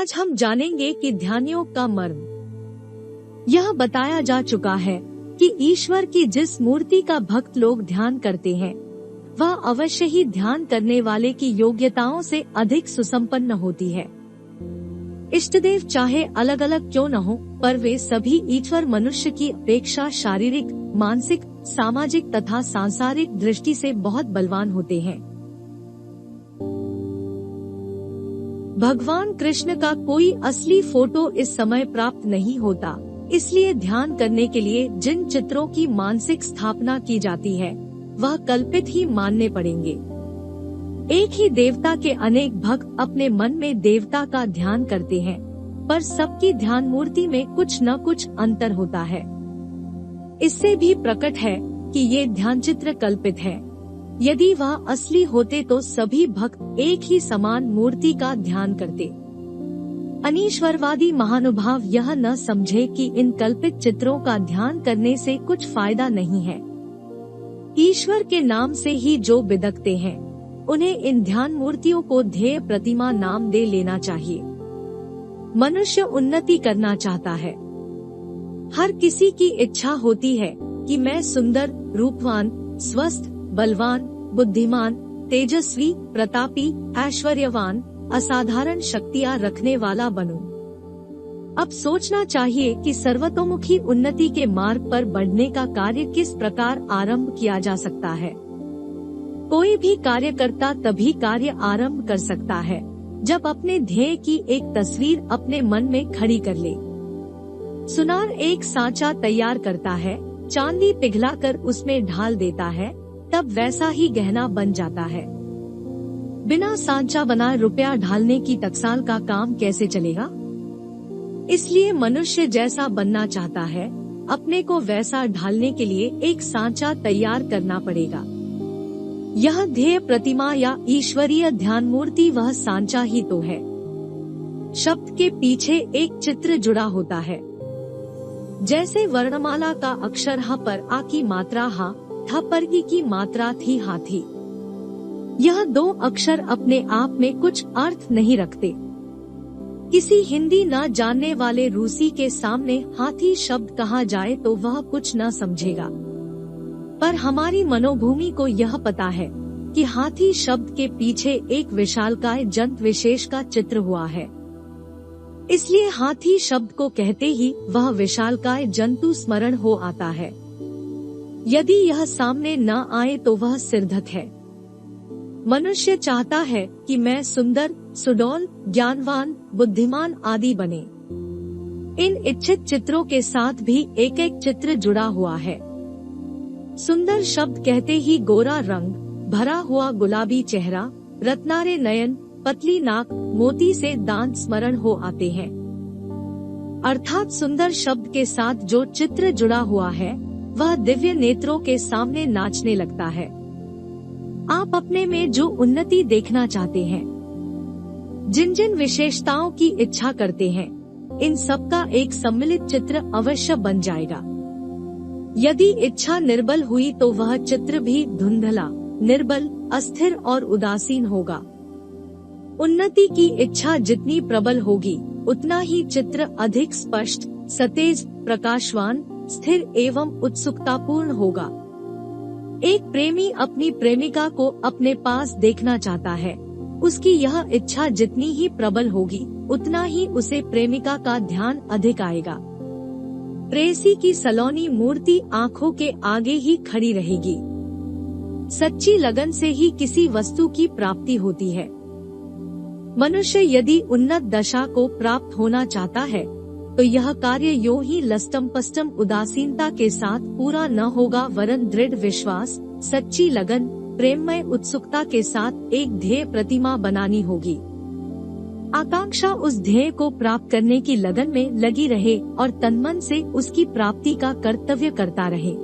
आज हम जानेंगे कि ध्यान योग का मर्म। यह बताया जा चुका है कि ईश्वर की जिस मूर्ति का भक्त लोग ध्यान करते हैं वह अवश्य ही ध्यान करने वाले की योग्यताओं से अधिक सुसंपन्न होती है। इष्टदेव चाहे अलग अलग क्यों न हो, पर वे सभी ईश्वर मनुष्य की अपेक्षा शारीरिक, मानसिक, सामाजिक तथा सांसारिक दृष्टि से बहुत बलवान होते हैं। भगवान कृष्ण का कोई असली फोटो इस समय प्राप्त नहीं होता, इसलिए ध्यान करने के लिए जिन चित्रों की मानसिक स्थापना की जाती है वह कल्पित ही मानने पड़ेंगे। एक ही देवता के अनेक भक्त अपने मन में देवता का ध्यान करते हैं, पर सबकी ध्यान मूर्ति में कुछ न कुछ अंतर होता है। इससे भी प्रकट है कि ये ध्यान चित्र कल्पित है। यदि वह असली होते तो सभी भक्त एक ही समान मूर्ति का ध्यान करते। अनीश्वरवादी महानुभाव यह न समझे कि इन कल्पित चित्रों का ध्यान करने से कुछ फायदा नहीं है। ईश्वर के नाम से ही जो बिदकते हैं उन्हें इन ध्यान मूर्तियों को ध्येय प्रतिमा नाम दे लेना चाहिए। मनुष्य उन्नति करना चाहता है। हर किसी की इच्छा होती है कि मैं सुंदर, रूपवान, स्वस्थ, बलवान, बुद्धिमान, तेजस्वी, प्रतापी, ऐश्वर्यवान, असाधारण शक्तियां रखने वाला बनूं। अब सोचना चाहिए कि सर्वतोमुखी उन्नति के मार्ग पर बढ़ने का कार्य किस प्रकार आरंभ किया जा सकता है। कोई भी कार्यकर्ता तभी कार्य आरंभ कर सकता है जब अपने ध्येय की एक तस्वीर अपने मन में खड़ी कर ले। सुनार एक सांचा तैयार करता है, चांदी पिघलाकर उसमें ढाल देता है, तब वैसा ही गहना बन जाता है। बिना सांचा बनाए रुपया ढालने की टकसाल का काम कैसे चलेगा? इसलिए मनुष्य जैसा बनना चाहता है, अपने को वैसा ढालने के लिए एक सांचा तैयार करना पड़ेगा। यह ध्येय प्रतिमा या ईश्वरीय ध्यान मूर्ति वह सांचा ही तो है। शब्द के पीछे एक चित्र जुड़ा होता है। जैसे वर्णमाला का अक्षर ह पर आ की मात्रा हा, थ पर ई की मात्रा थी हाथी। यह दो अक्षर अपने आप में कुछ अर्थ नहीं रखते। किसी हिंदी न जानने वाले रूसी के सामने हाथी शब्द कहा जाए तो वह कुछ न समझेगा, पर हमारी मनोभूमि को यह पता है कि हाथी शब्द के पीछे एक विशालकाय जंतु विशेष का चित्र हुआ है। इसलिए हाथी शब्द को कहते ही वह विशालकाय जंतु स्मरण हो आता है। यदि यह सामने न आए तो वह सिरधक है। मनुष्य चाहता है कि मैं सुंदर, सुडौल, ज्ञानवान, बुद्धिमान आदि बने। इन इच्छित चित्रों के साथ भी एक एक चित्र जुड़ा हुआ है। सुंदर शब्द कहते ही गोरा रंग, भरा हुआ गुलाबी चेहरा, रत्नारे नयन, पतली नाक, मोती से दांत स्मरण हो आते हैं। अर्थात सुंदर शब्द के साथ जो चित्र जुड़ा हुआ है वह दिव्य नेत्रों के सामने नाचने लगता है। आप अपने में जो उन्नति देखना चाहते हैं, जिन जिन विशेषताओं की इच्छा करते हैं, इन सब का एक सम्मिलित चित्र अवश्य बन जाएगा। यदि इच्छा निर्बल हुई तो वह चित्र भी धुंधला, निर्बल, अस्थिर और उदासीन होगा। उन्नति की इच्छा जितनी प्रबल होगी उतना ही चित्र अधिक स्पष्ट, सतेज, प्रकाशवान, स्थिर एवं उत्सुकतापूर्ण होगा। एक प्रेमी अपनी प्रेमिका को अपने पास देखना चाहता है। उसकी यह इच्छा जितनी ही प्रबल होगी उतना ही उसे प्रेमिका का ध्यान अधिक आएगा। प्रेयसी की सलोनी मूर्ति आँखों के आगे ही खड़ी रहेगी। सच्ची लगन से ही किसी वस्तु की प्राप्ति होती है। मनुष्य यदि उन्नत दशा को प्राप्त होना चाहता है तो यह कार्य यूं ही लस्टम पस्टम उदासीनता के साथ पूरा न होगा, वरन दृढ़ विश्वास, सच्ची लगन, प्रेममय उत्सुकता के साथ एक ध्येय प्रतिमा बनानी होगी। आकांक्षा उस ध्येय को प्राप्त करने की लगन में लगी रहे और तन्मन से उसकी प्राप्ति का कर्तव्य करता रहे।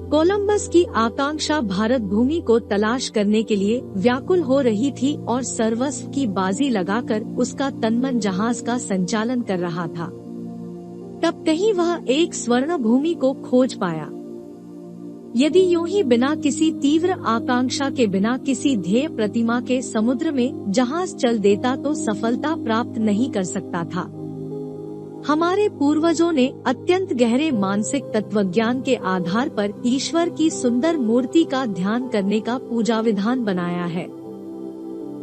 कोलंबस की आकांक्षा भारत भूमि को तलाश करने के लिए व्याकुल हो रही थी और सर्वस्व की बाजी लगाकर उसका तन्मन जहाज का संचालन कर रहा था। तब कहीं वह एक स्वर्ण भूमि को खोज पाया। यदि यूं ही बिना किसी तीव्र आकांक्षा के, बिना किसी ध्येय प्रतिमा के समुद्र में जहाज चल देता तो सफलता प्राप्त नहीं कर सकता था। हमारे पूर्वजों ने अत्यंत गहरे मानसिक तत्वज्ञान के आधार पर ईश्वर की सुंदर मूर्ति का ध्यान करने का पूजा विधान बनाया है।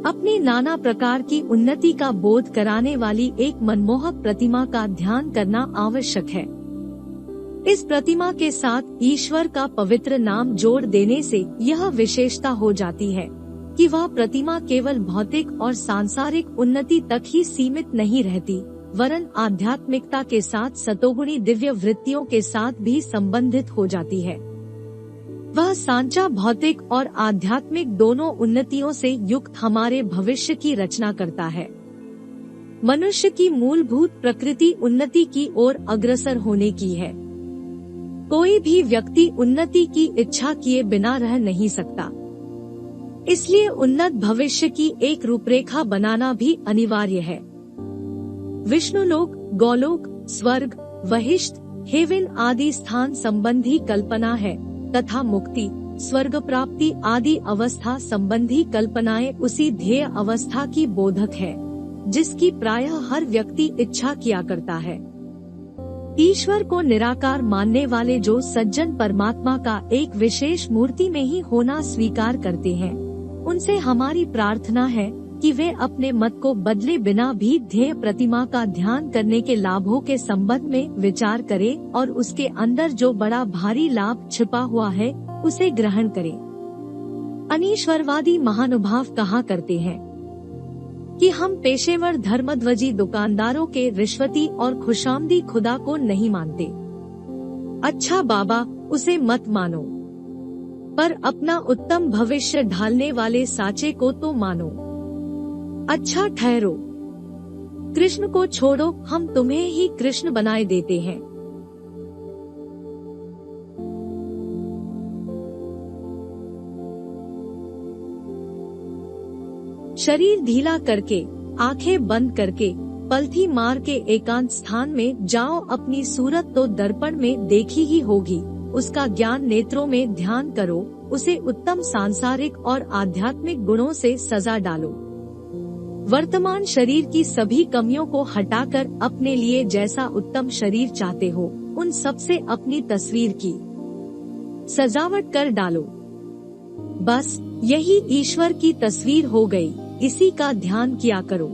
अपनी नाना प्रकार की उन्नति का बोध कराने वाली एक मनमोहक प्रतिमा का ध्यान करना आवश्यक है। इस प्रतिमा के साथ ईश्वर का पवित्र नाम जोड़ देने से यह विशेषता हो जाती है कि वह प्रतिमा केवल भौतिक और सांसारिक उन्नति तक ही सीमित नहीं रहती, वरन आध्यात्मिकता के साथ सतोगुणी दिव्य वृत्तियों के साथ भी संबंधित हो जाती है। वह सांचा भौतिक और आध्यात्मिक दोनों उन्नतियों से युक्त हमारे भविष्य की रचना करता है। मनुष्य की मूलभूत प्रकृति उन्नति की ओर अग्रसर होने की है। कोई भी व्यक्ति उन्नति की इच्छा किए बिना रह नहीं सकता, इसलिए उन्नत भविष्य की एक रूपरेखा बनाना भी अनिवार्य है। विष्णुलोक, गौलोक, स्वर्ग, वहिष्ठ, हेवन आदि स्थान संबंधी कल्पना है तथा मुक्ति, स्वर्ग प्राप्ति आदि अवस्था संबंधी कल्पनाएं उसी ध्येय अवस्था की बोधक है, जिसकी प्रायः हर व्यक्ति इच्छा किया करता है। ईश्वर को निराकार मानने वाले जो सज्जन परमात्मा का एक विशेष मूर्ति में ही होना स्वीकार करते हैं, उनसे हमारी प्रार्थना है कि वे अपने मत को बदले बिना भी ध्येय प्रतिमा का ध्यान करने के लाभों के संबंध में विचार करें और उसके अंदर जो बड़ा भारी लाभ छिपा हुआ है उसे ग्रहण करें। अनीश्वरवादी महानुभाव कहा करते हैं कि हम पेशेवर धर्मध्वजी दुकानदारों के रिश्वती और खुशामदी खुदा को नहीं मानते। अच्छा बाबा, उसे मत मानो, पर अपना उत्तम भविष्य ढालने वाले साचे को तो मानो। अच्छा ठहरो, कृष्ण को छोड़ो, हम तुम्हें ही कृष्ण बनाए देते हैं। शरीर ढीला करके, आंखें बंद करके, पलथी मार के एकांत स्थान में जाओ। अपनी सूरत तो दर्पण में देखी ही होगी, उसका ज्ञान नेत्रों में ध्यान करो, उसे उत्तम सांसारिक और आध्यात्मिक गुणों से सजा डालो। वर्तमान शरीर की सभी कमियों को हटाकर अपने लिए जैसा उत्तम शरीर चाहते हो, उन सब से अपनी तस्वीर की सजावट कर डालो। बस यही ईश्वर की तस्वीर हो गई, इसी का ध्यान किया करो।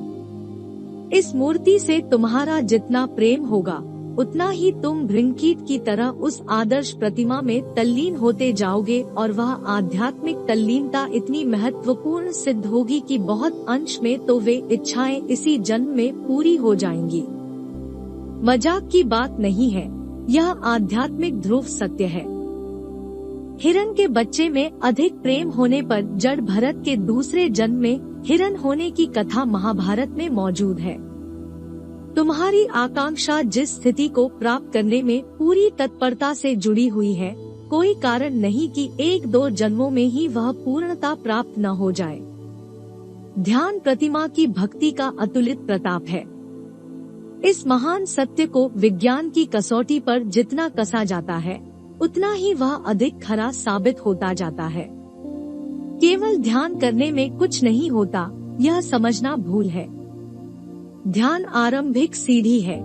इस मूर्ति से तुम्हारा जितना प्रेम होगा, उतना ही तुम भृंगकीट की तरह उस आदर्श प्रतिमा में तल्लीन होते जाओगे और वह आध्यात्मिक तल्लीनता इतनी महत्वपूर्ण सिद्ध होगी कि बहुत अंश में तो वे इच्छाएं इसी जन्म में पूरी हो जाएंगी। मजाक की बात नहीं है, यह आध्यात्मिक ध्रुव सत्य है। हिरण के बच्चे में अधिक प्रेम होने पर जड़ भरत के दूसरे जन्म में हिरण होने की कथा महाभारत में मौजूद है। तुम्हारी आकांक्षा जिस स्थिति को प्राप्त करने में पूरी तत्परता से जुड़ी हुई है, कोई कारण नहीं कि 1-2 जन्मों में ही वह पूर्णता प्राप्त न हो जाए। ध्यान प्रतिमा की भक्ति का अतुलित प्रताप है। इस महान सत्य को विज्ञान की कसौटी पर जितना कसा जाता है, उतना ही वह अधिक खरा साबित होता जाता है। केवल ध्यान करने में कुछ नहीं होता, यह समझना भूल है। ध्यान आरंभिक सीढ़ी है।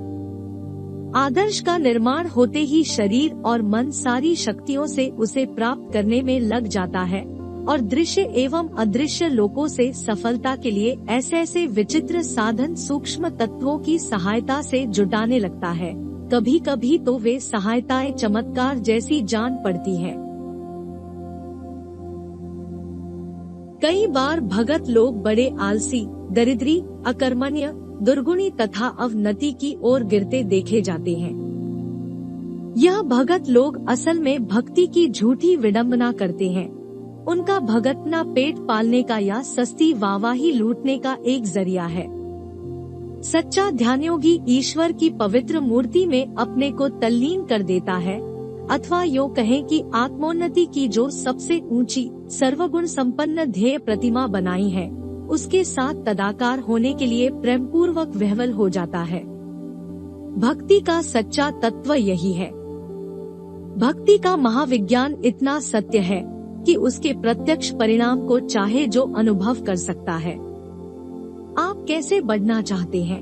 आदर्श का निर्माण होते ही शरीर और मन सारी शक्तियों से उसे प्राप्त करने में लग जाता है और दृश्य एवं अदृश्य लोकों से सफलता के लिए ऐसे ऐसे विचित्र साधन सूक्ष्म तत्वों की सहायता से जुटाने लगता है। कभी कभी तो वे सहायताएं चमत्कार जैसी जान पड़ती है। कई बार भगत लोग बड़े आलसी, दरिद्री, अकर्मण्य, दुर्गुणी तथा अवनति की ओर गिरते देखे जाते हैं। यह भगत लोग असल में भक्ति की झूठी विडंबना करते हैं। उनका भगतना पेट पालने का या सस्ती वाहवाही लूटने का एक जरिया है। सच्चा ध्यानयोगी ईश्वर की पवित्र मूर्ति में अपने को तल्लीन कर देता है, अथवा यूं कहें कि आत्मोन्नति की जो सबसे ऊंची सर्वगुण संपन्न ध्येय प्रतिमा बनाई है, उसके साथ तदाकार होने के लिए प्रेम पूर्वक विह्वल हो जाता है। भक्ति का सच्चा तत्व यही है। भक्ति का महाविज्ञान इतना सत्य है कि उसके प्रत्यक्ष परिणाम को चाहे जो अनुभव कर सकता है। आप कैसे बढ़ना चाहते हैं,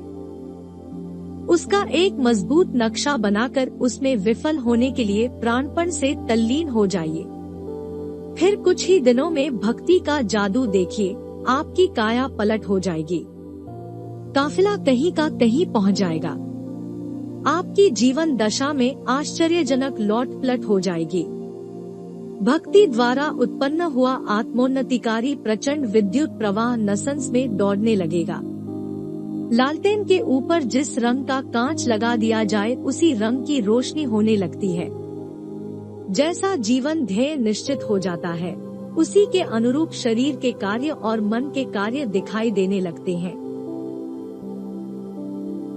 उसका एक मजबूत नक्शा बनाकर उसमें विफल होने के लिए प्राणपण से तल्लीन हो जाइए। फिर कुछ ही दिनों में भक्ति का जादू देखिए, आपकी काया पलट हो जाएगी। काफिला कहीं का कहीं पहुंच जाएगा। आपकी जीवन दशा में आश्चर्यजनक लौट पलट हो जाएगी। भक्ति द्वारा उत्पन्न हुआ आत्मोन्नतिकारी प्रचंड विद्युत प्रवाह नसंस में दौड़ने लगेगा। लालटेन के ऊपर जिस रंग का कांच लगा दिया जाए उसी रंग की रोशनी होने लगती है। जैसा जीवन ध्येय निश्चित हो जाता है, उसी के अनुरूप शरीर के कार्य और मन के कार्य दिखाई देने लगते हैं।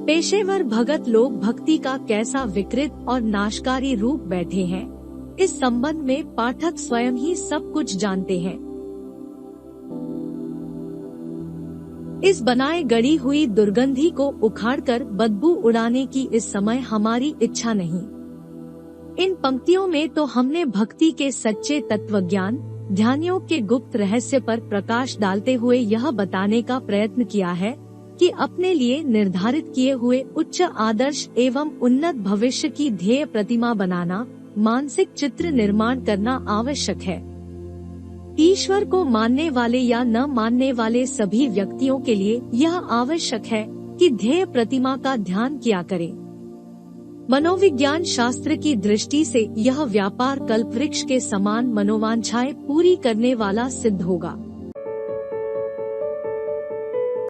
पेशेवर भगत लोग भक्ति का कैसा विकृत और नाशकारी रूप बैठे हैं, इस संबंध में पाठक स्वयं ही सब कुछ जानते हैं। इस बनाए गढ़ी हुई दुर्गंधी को उखाड़कर बदबू उड़ाने की इस समय हमारी इच्छा नहीं। इन पंक्तियों में तो हमने भक्ति के सच्चे तत्वज्ञान, ध्यानयोग के गुप्त रहस्य पर प्रकाश डालते हुए यह बताने का प्रयत्न किया है कि अपने लिए निर्धारित किए हुए उच्च आदर्श एवं उन्नत भविष्य की ध्येय प्रतिमा बनाना, मानसिक चित्र निर्माण करना आवश्यक है। ईश्वर को मानने वाले या न मानने वाले सभी व्यक्तियों के लिए यह आवश्यक है कि ध्येय प्रतिमा का ध्यान किया करें। मनोविज्ञान शास्त्र की दृष्टि से यह व्यापार कल्पवृक्ष के समान मनोवांछाएं पूरी करने वाला सिद्ध होगा।